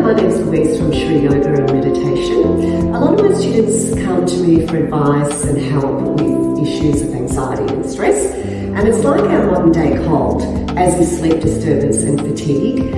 my name's Louise from Shri Yoga and Meditation. A lot of my students come to me for advice and help with issues of anxiety and stress, and it's like our modern day cold, as is sleep disturbance and fatigue.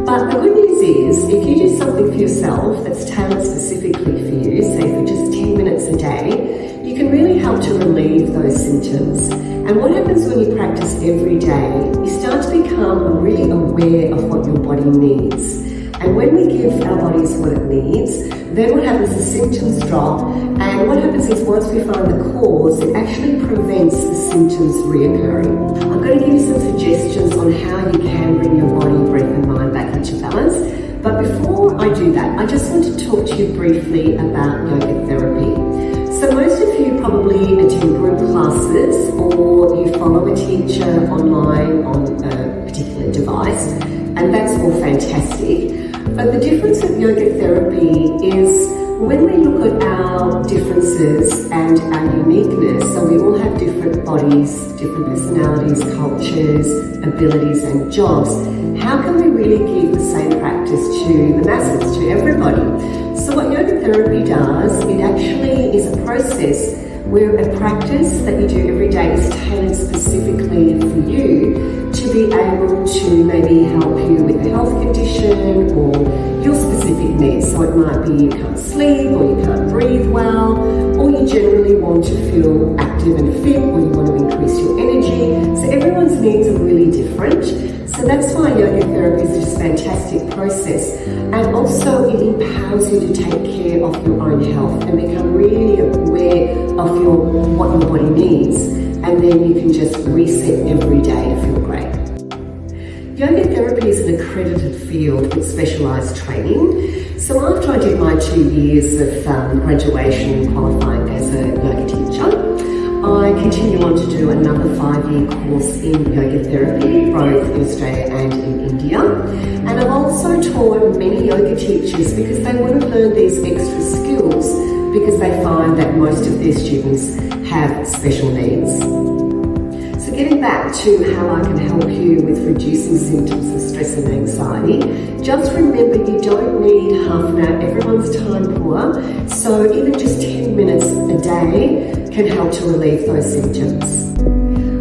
But the good news is, if you do something for yourself that's tailored specifically for you, say for just 10 minutes a day, you can really help to relieve those symptoms. And what happens when you practice every day, you start to become really aware of what your body needs. And when we give our bodies what it needs, then what happens is symptoms drop, and what happens is once we find the cause, it actually prevents the symptoms reoccurring. I'm going to give you some suggestions on how you can bring your body, breath and mind back into balance. But before I do that, I just want to talk to you briefly about yoga therapy. So most of you probably attend group classes, or you follow a teacher online on a particular device, and that's all fantastic. But the difference with yoga therapy is when we look at our differences and our uniqueness, so we all have different bodies, different personalities, cultures, abilities and jobs, how can we really give the same practice to the masses, to everybody? So what yoga therapy does, it actually is a process where a practice that you do every day is tailored specifically for you to be able to maybe help you with a health condition or your specific needs. So it might be you can't sleep, or you can't breathe well, or you generally want to feel active and fit, or you want to increase your energy. So everyone's needs are really different. So that's why yoga therapy is just a fantastic process. And also it empowers you to take care of your own health and become really aware of what your body needs. And then you can just reset every day to feel great. Yoga therapy is an accredited field with specialised training. So after I did my 2 years of graduation and qualifying as a yoga teacher, I continue on to do another 5-year course in yoga therapy, both in Australia and in India. And I've also taught many yoga teachers because they want to learn these extra skills because they find that most of their students have special needs. So getting back to how I can help you with reducing symptoms of stress and anxiety, just remember you don't need half an hour. Everyone's time poor, so even just 10 minutes a day can help to relieve those symptoms.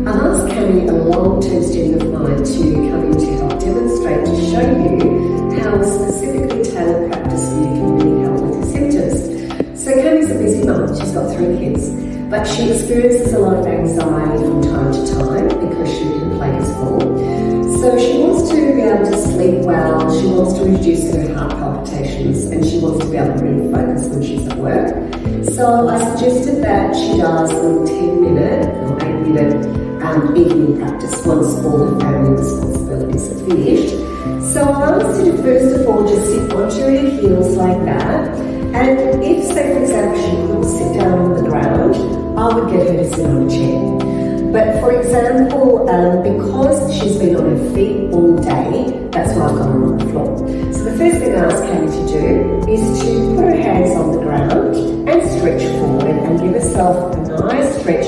I've asked Cami, a long-term student of mine, to come in to help demonstrate, to show you how a specifically tailored practice for you can really help with your symptoms. So Cami's a busy mum, she's got 3 kids, but she experiences a lot of anxiety from time to time because her plate is full. So she wants to be able to sleep well, she wants to reduce her heart palpitations, and she wants to be able to really focus when she's at work. So I suggested that she does a 10-minute or 8-minute evening practice once all her family responsibilities are finished. So I asked her to first of all just sit onto her heels like that, and if, say for example, she couldn't sit down on the ground, I would get her to sit on a chair. But for example, because she's been on her feet all day, that's why I've got her on the floor. So the first thing I asked Cami to do is to put her hands on the ground and stretch forward and give herself a nice stretch,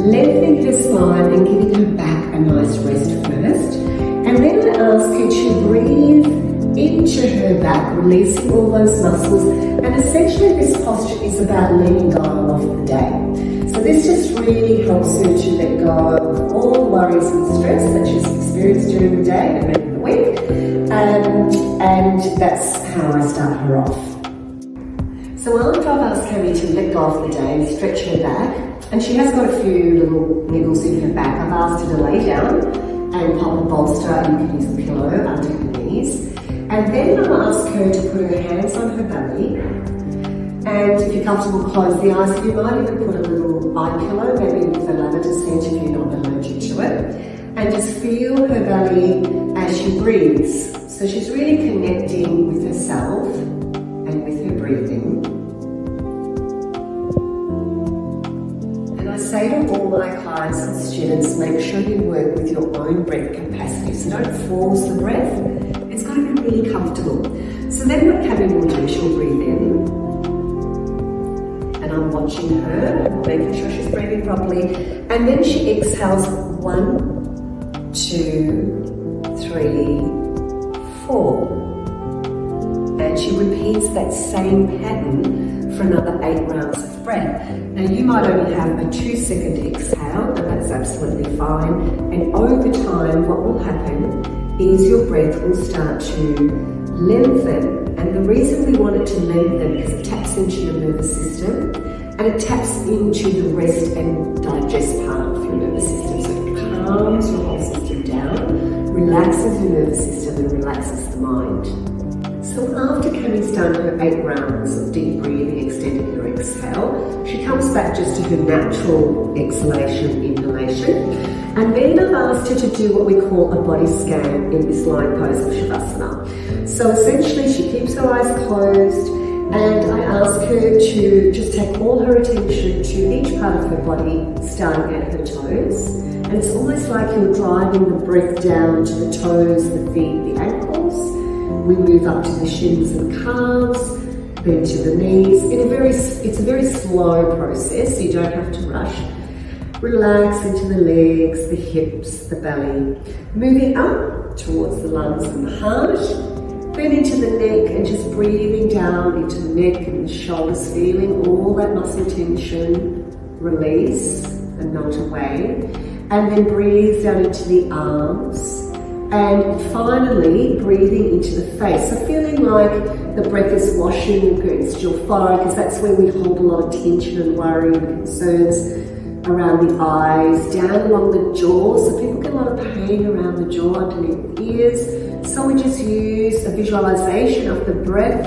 lengthening her spine and giving her back a nice rest first. And then I ask her to breathe into her back, releasing all those muscles. And essentially this posture is about letting go of the day. So this just really helps her to let go of all worries and stress that she's experienced during the day and maybe the week. And that's how I start her off. So after I've asked Cami to let go of the day and stretch her back, and she has got a few little niggles in her back, I've asked her to lay down and pop a bolster, and you can use a pillow under her knees. And then I'll ask her to put her hands on her belly. And if you're comfortable, close the eyes. You might even put a little eye pillow, maybe with a lavender scent if you're not allergic to it. And just feel her belly as she breathes. So she's really connecting with herself and with her breathing. And I say to all my clients and students, make sure you work with your own breath capacity. So don't force the breath. It's got to be really comfortable. So then what Cami will do, she'll breathe in. And I'm watching her, making sure she's breathing properly. And then she exhales 1, 2, 3, 4. And and she repeats that same pattern for another 8 rounds of breath. Now you might only have a 2-second exhale, and that's absolutely fine. And over time, what will happen is your breath will start to lengthen. And the reason we want it to lengthen is it taps into your nervous system, and it taps into the rest and digest part of your nervous system. So it calms your whole system down, relaxes your nervous system, and relaxes the mind. So after Cammie's done her 8 rounds of deep breathing, extending her exhale, she comes back just to her natural exhalation, inhalation. And then I've asked her to do what we call a body scan in this lying pose of Shavasana. So essentially she keeps her eyes closed, and I ask her to just take all her attention to each part of her body, starting at her toes. And it's almost like you're driving the breath down to the toes, the feet, the ankles. We move up to the shins and calves, then to the knees. It's a very slow process, so you don't have to rush. Relax into the legs, the hips, the belly. Moving up towards the lungs and the heart. Then into the neck, and just breathing down into the neck and the shoulders, feeling all that muscle tension release and melt away. And then breathe down into the arms. And finally, breathing into the face. So feeling like the breath is washing against your forehead, because that's where we hold a lot of tension and worry and concerns around the eyes, down along the jaw. So people get a lot of pain around the jaw, underneath the ears. So we just use a visualization of the breath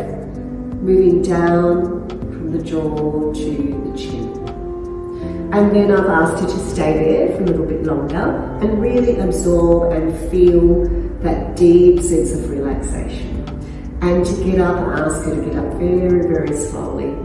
moving down from the jaw to the chin. And then I've asked her to stay there for a little bit longer and really absorb and feel that deep sense of relaxation. And to get up, I ask her to get up very, very slowly.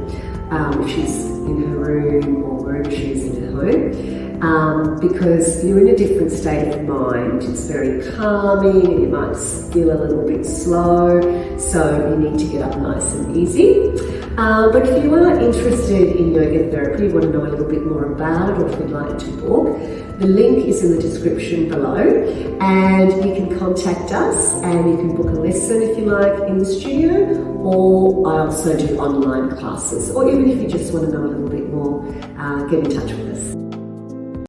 If she's in her room or wherever she is in her home, because you're in a different state of mind. It's very calming, and you might feel a little bit slow, so you need to get up nice and easy. But if you are interested in yoga therapy, you want to know a little bit more about it, or if you'd like to book, the link is in the description below, and you can contact us and you can book a lesson if you like in the studio, or I also do online classes, or even if you just want to know a little bit more, get in touch with us.